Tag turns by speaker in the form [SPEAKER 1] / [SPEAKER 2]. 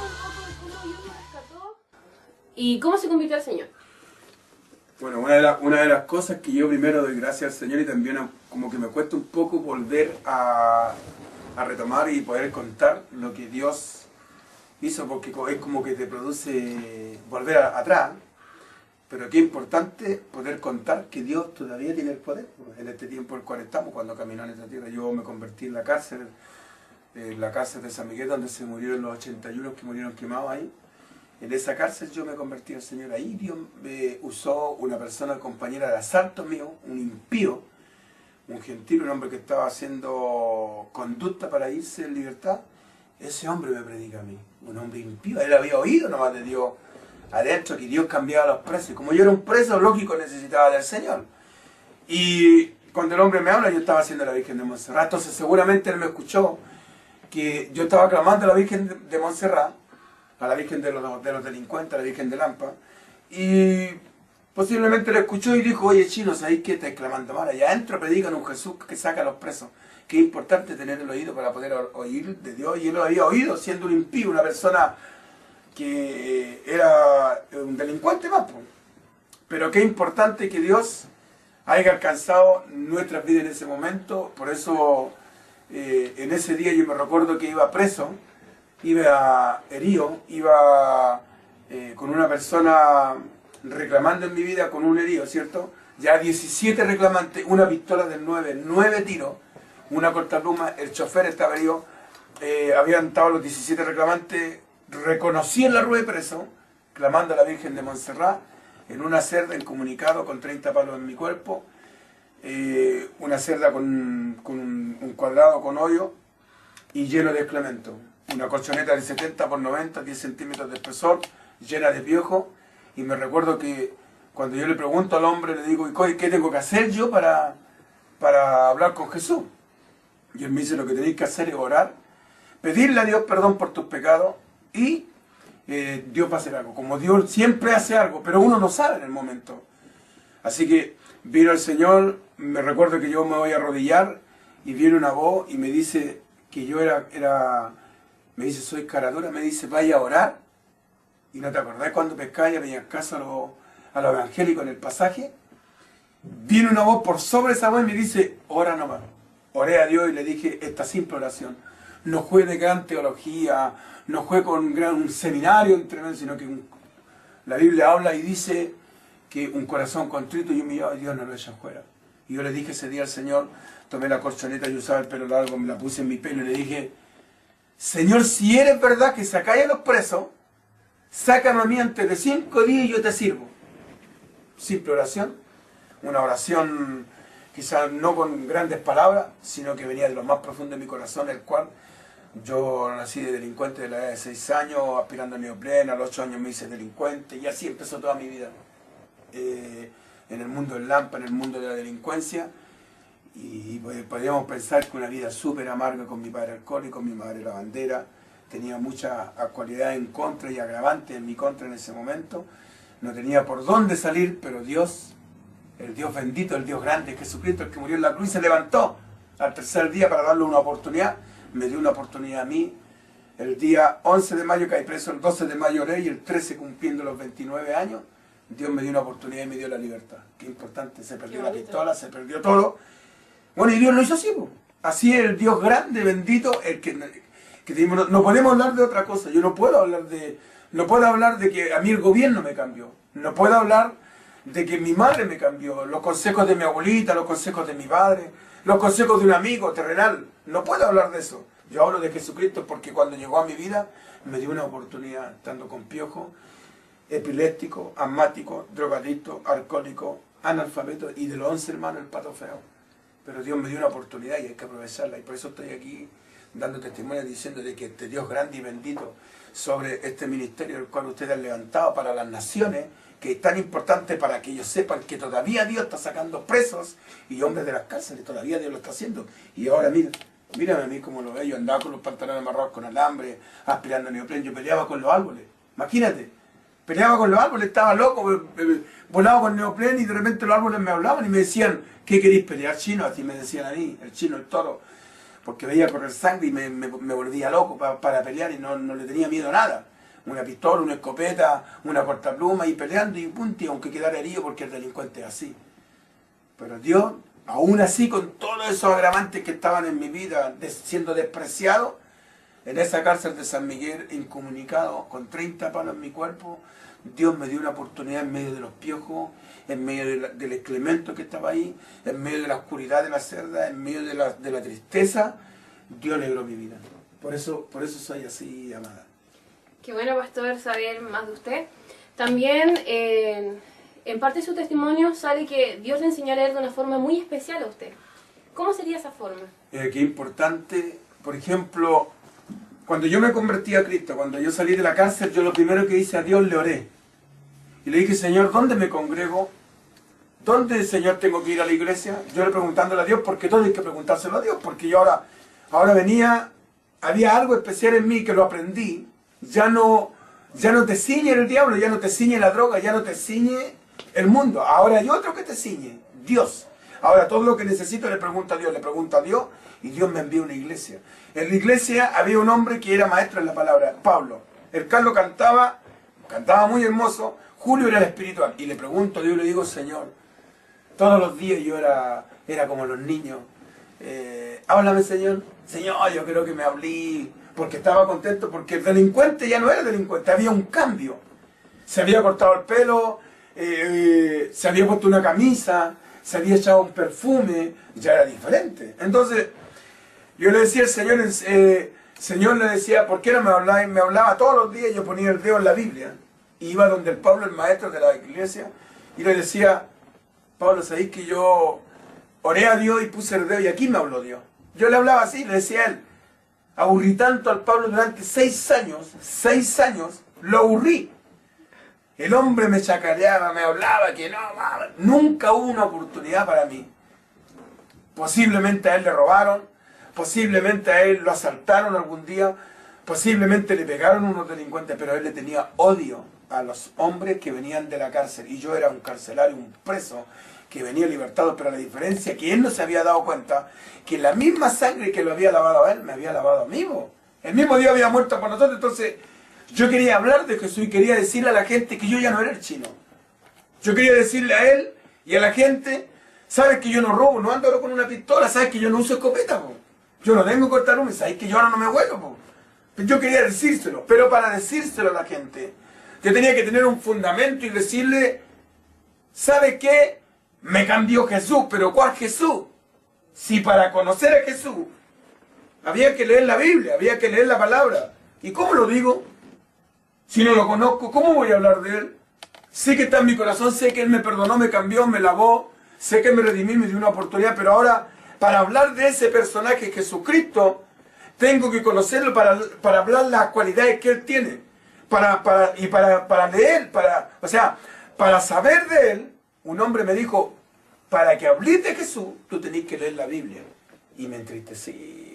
[SPEAKER 1] un poco de cómo Dios me rescató y cómo se convirtió al Señor.
[SPEAKER 2] Bueno, una de las cosas que yo primero doy gracias al Señor y también como que me cuesta un poco volver a retomar y poder contar lo que Dios hizo, porque es como que te produce volver atrás, pero qué importante poder contar que Dios todavía tiene el poder en este tiempo en el cual estamos, cuando caminó en esta tierra. Yo me convertí en la cárcel de San Miguel, donde se murieron los 81 que murieron quemados ahí. En esa cárcel yo me convertí al Señor. Ahí Dios me usó una persona compañera de asalto mío, un impío, un gentil, un hombre que estaba haciendo conducta para irse en libertad. Ese hombre me predica a mí, un hombre impío. Él había oído nomás de Dios adentro, que Dios cambiaba a los presos. Como yo era un preso, lógico, necesitaba del Señor. Y cuando el hombre me habla, yo estaba haciendo la Virgen de Montserrat. Entonces seguramente él me escuchó que yo estaba clamando a la Virgen de Montserrat, a la Virgen de los delincuentes, a la Virgen de Lampa, y posiblemente le escuchó y dijo: oye, chino, ¿sabéis qué estás clamando mal? Allá adentro predican un Jesús que saca a los presos. Qué importante tener el oído para poder oír de Dios. Y él lo había oído siendo un impío, una persona que era un delincuente más. Pero qué importante que Dios haya alcanzado nuestras vidas en ese momento. Por eso en ese día yo me recuerdo que iba preso, iba herido, iba con una persona reclamando en mi vida con un herido, ¿cierto? Ya 17 reclamantes, una pistola del 9 tiros, una cortapluma, el chofer estaba herido, habían estado los 17 reclamantes, reconocí en la rueda de preso, clamando a la Virgen de Montserrat, en una cerda incomunicado con 30 palos en mi cuerpo, una cerda con un cuadrado con hoyo y lleno de excremento. Una colchoneta de 70 por 90, 10 centímetros de espesor, llena de piojos. Y me recuerdo que cuando yo le pregunto al hombre, le digo: ¿y qué tengo que hacer yo para hablar con Jesús? Y él me dice: lo que tenéis que hacer es orar, pedirle a Dios perdón por tus pecados y Dios va a hacer algo. Como Dios siempre hace algo, pero uno no sabe en el momento. Así que vino el Señor, me recuerdo que yo me voy a arrodillar y viene una voz y me dice que yo me dice: soy cara dura, me dice: vaya a orar. Y no te acordás cuando pescáis venía a casa a los evangélicos en el pasaje. Viene una voz por sobre esa voz y me dice: ora nomás. Oré a Dios y le dije esta simple oración. No fue de gran teología, no fue con un seminario entre medio, sino que la Biblia habla y dice que un corazón contrito y humillado, Dios no lo echa fuera. Y yo le dije ese día al Señor, tomé la colchoneta, yo usaba el pelo largo, me la puse en mi pelo y le dije: Señor, si eres verdad que sacáis a los presos, sácame a mí antes de 5 días y yo te sirvo. Simple oración, una oración quizás no con grandes palabras, sino que venía de lo más profundo de mi corazón, el cual yo nací de delincuente de la edad de 6 años, aspirando a neopleno, a los 8 años me hice delincuente y así empezó toda mi vida. En el mundo del Lampa, en el mundo de la delincuencia, y podríamos pensar que una vida súper amarga con mi padre alcohólico, mi madre lavandera, tenía muchas cualidades en contra y agravantes en mi contra en ese momento, no tenía por dónde salir, pero Dios, el Dios bendito, el Dios grande, Jesucristo, el que murió en la cruz, se levantó al tercer día para darle una oportunidad, me dio una oportunidad a mí. El día 11 de mayo caí preso, el 12 de mayo oré y el 13 cumpliendo los 29 años, Dios me dio una oportunidad y me dio la libertad. Qué importante, se perdió la pistola, se perdió todo. Bueno, y Dios lo hizo así, pues. Así es el Dios grande, bendito, el que no podemos hablar de otra cosa. Yo no puedo hablar de que a mí el gobierno me cambió. No puedo hablar de que mi madre me cambió, los consejos de mi abuelita, los consejos de mi padre, los consejos de un amigo terrenal. No puedo hablar de eso. Yo hablo de Jesucristo porque cuando llegó a mi vida me dio una oportunidad, estando con piojo, epiléptico, asmático, drogadicto, alcohólico, analfabeto y de los 11 hermanos el pato feo. Pero Dios me dio una oportunidad y hay que aprovecharla. Y por eso estoy aquí dando testimonio diciendo de que este Dios grande y bendito sobre este ministerio el cual ustedes han levantado para las naciones, que es tan importante para que ellos sepan que todavía Dios está sacando presos y hombres de las cárceles, todavía Dios lo está haciendo. Y ahora mírame a mí como lo veo, yo andaba con los pantalones amarrados con alambre, aspirando neopreno, yo peleaba con los árboles, imagínate, peleaba con los árboles, estaba loco, volaba con neopreno y de repente los árboles me hablaban y me decían: ¿qué queréis pelear, chino? Así me decían a mí, el chino, el toro, porque veía correr sangre y me volvía loco para pelear y no le tenía miedo a nada. una pistola, una escopeta, una cortapluma y peleando y punto, y aunque quedara herido porque el delincuente es así. Pero Dios, aún así, con todos esos agravantes que estaban en mi vida, siendo despreciado, en esa cárcel de San Miguel, incomunicado, con 30 palos en mi cuerpo, Dios me dio una oportunidad en medio de los piojos, en medio del excremento que estaba ahí, en medio de la oscuridad de la celda, en medio de la tristeza. Dios alegró mi vida. Por eso soy así, amada.
[SPEAKER 1] Qué bueno, pastor, saber más de usted. También, en parte de su testimonio sale que Dios le enseñó a leer de una forma muy especial a usted. ¿Cómo sería esa forma?
[SPEAKER 2] Qué importante. Por ejemplo, cuando yo me convertí a Cristo, cuando yo salí de la cárcel, yo lo primero que hice a Dios, le oré. Y le dije, Señor, ¿dónde me congrego? ¿Dónde, Señor, tengo que ir a la iglesia? Yo le preguntándole a Dios, porque todo hay que preguntárselo a Dios, porque yo ahora venía, había algo especial en mí que lo aprendí. Ya no te ciñe el diablo, ya no te ciñe la droga, ya no te ciñe el mundo. Ahora hay otro que te ciñe, Dios. Ahora todo lo que necesito le pregunto a Dios, y Dios me envía a una iglesia. En la iglesia había un hombre que era maestro en la palabra, Pablo. El Carlos cantaba muy hermoso, Julio era el espiritual. Y le pregunto a Dios, le digo, Señor, todos los días yo era como los niños. Háblame, Señor. Señor, yo creo que me hablé, porque estaba contento, porque el delincuente ya no era delincuente, había un cambio. Se había cortado el pelo, se había puesto una camisa, se había echado un perfume, ya era diferente. Entonces, yo le decía al Señor, Señor le decía, ¿por qué no me hablaba? Y me hablaba todos los días, yo ponía el dedo en la Biblia, y iba donde el Pablo, el maestro de la iglesia, y le decía, Pablo, ¿sabéis que yo oré a Dios y puse el dedo y aquí me habló Dios? Yo le hablaba así, le decía a él, aburrí tanto al Pablo durante 6 años, lo aburrí. El hombre me chacareaba, me hablaba que no, nunca hubo una oportunidad para mí. Posiblemente a él le robaron, posiblemente a él lo asaltaron algún día, posiblemente le pegaron unos delincuentes, pero él le tenía odio a los hombres que venían de la cárcel. Y yo era un carcelario, un preso, que venía libertado, pero la diferencia que él no se había dado cuenta, que la misma sangre que lo había lavado a él, me había lavado a mí. El mismo Dios había muerto por nosotros, entonces yo quería hablar de Jesús y quería decirle a la gente que yo ya no era el chino. Yo quería decirle a él y a la gente, sabes que yo no robo, no ando ahora con una pistola, sabes que yo no uso escopeta, yo no tengo cortalumes, sabes que yo ahora no me huelo. Yo quería decírselo, pero para decírselo a la gente, yo tenía que tener un fundamento y decirle, ¿sabe qué? Me cambió Jesús, pero ¿cuál Jesús? Si para conocer a Jesús había que leer la Biblia, había que leer la palabra. ¿Y cómo lo digo? Si no lo conozco, ¿cómo voy a hablar de Él? Sé que está en mi corazón, sé que Él me perdonó, me cambió, me lavó, sé que me redimí, me dio una oportunidad, pero ahora, para hablar de ese personaje Jesucristo, tengo que conocerlo para hablar las cualidades que Él tiene, para leer, para saber de Él. Un hombre me dijo, para que hables de Jesús, tú tenés que leer la Biblia. Y me entristecí.